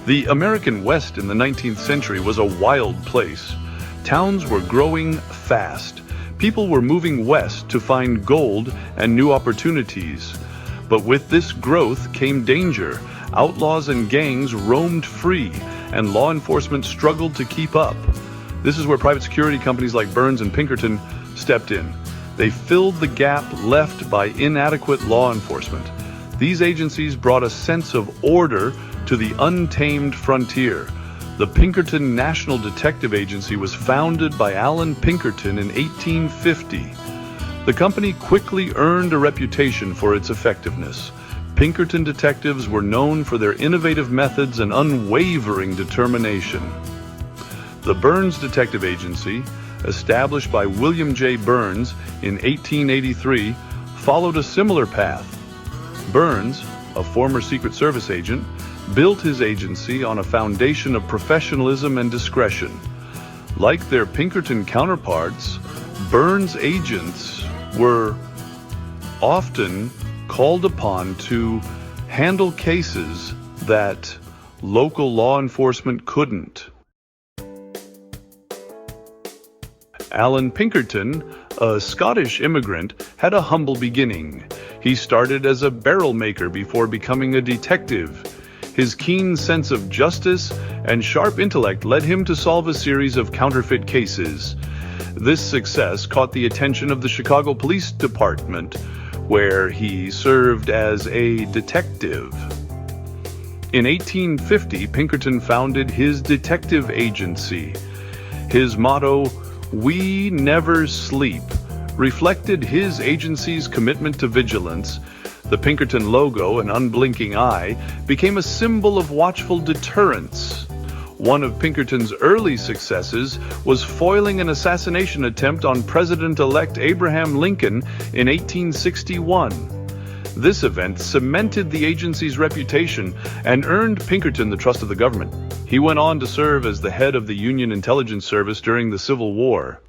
The American West in the 19th century was a wild place. Towns were growing fast. People were moving west to find gold and new opportunities. But with this growth came danger. Outlaws and gangs roamed free, and law enforcement struggled to keep up. This is where private security companies like Burns and Pinkerton stepped in. They filled the gap left by inadequate law enforcement. These agencies brought a sense of order to the untamed frontier. The Pinkerton National Detective Agency was founded by Alan Pinkerton in 1850. The company quickly earned a reputation for its effectiveness. Pinkerton detectives were known for their innovative methods and unwavering determination. The Burns Detective Agency, established by William J. Burns in 1883, followed a similar path. Burns, a former Secret Service agent, built his agency on a foundation of professionalism and discretion. Like their Pinkerton counterparts, Burns agents were often called upon to handle cases that local law enforcement couldn't. Alan Pinkerton, a Scottish immigrant, had a humble beginning. He started as a barrel maker before becoming a detective. His keen sense of justice and sharp intellect led him to solve a series of counterfeit cases. This success caught the attention of the Chicago Police Department, where he served as a detective. In 1850, Pinkerton founded his detective agency. His motto, "We never sleep," reflected his agency's commitment to vigilance. The Pinkerton logo, an unblinking eye, became a symbol of watchful deterrence. One of Pinkerton's early successes was foiling an assassination attempt on President-elect Abraham Lincoln in 1861. This event cemented the agency's reputation and earned Pinkerton the trust of the government. He went on to serve as the head of the Union Intelligence Service during the Civil War.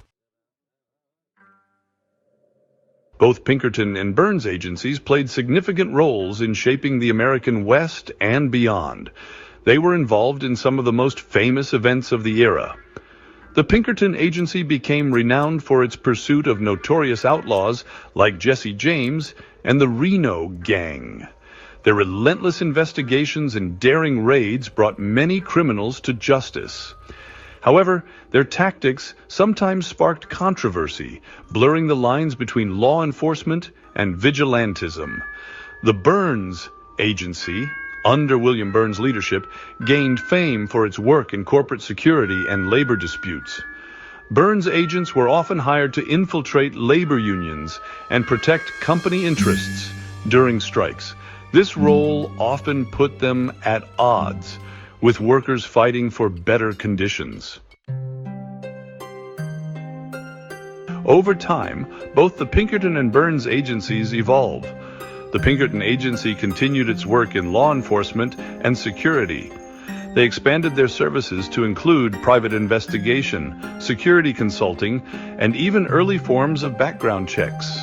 Both Pinkerton and Burns agencies played significant roles in shaping the American West and beyond. They were involved in some of the most famous events of the era. The Pinkerton Agency became renowned for its pursuit of notorious outlaws like Jesse James and the Reno Gang. Their relentless investigations and daring raids brought many criminals to justice. However, their tactics sometimes sparked controversy, blurring the lines between law enforcement and vigilantism. The Burns Agency, under William Burns' leadership, gained fame for its work in corporate security and labor disputes. Burns agents were often hired to infiltrate labor unions and protect company interests during strikes. This role often put them at odds with workers fighting for better conditions. Over time, both the Pinkerton and Burns agencies evolved. The Pinkerton Agency continued its work in law enforcement and security. They expanded their services to include private investigation, security consulting, and even early forms of background checks.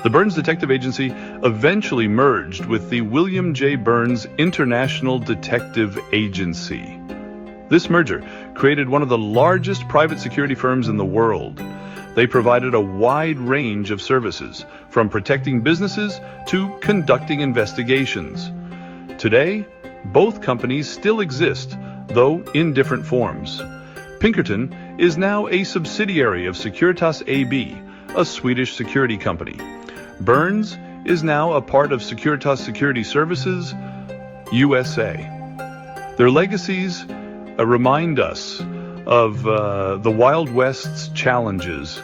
The Burns Detective Agency eventually merged with the William J. Burns International Detective Agency. This merger created one of the largest private security firms in the world. They provided a wide range of services, from protecting businesses to conducting investigations. Today, both companies still exist, though in different forms. Pinkerton is now a subsidiary of Securitas AB, a Swedish security company. Burns is now a part of Securitas Security Services, USA. Their legacies remind us of the Wild West's challenges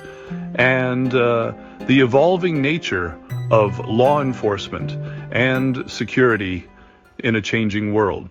and the evolving nature of law enforcement and security in a changing world.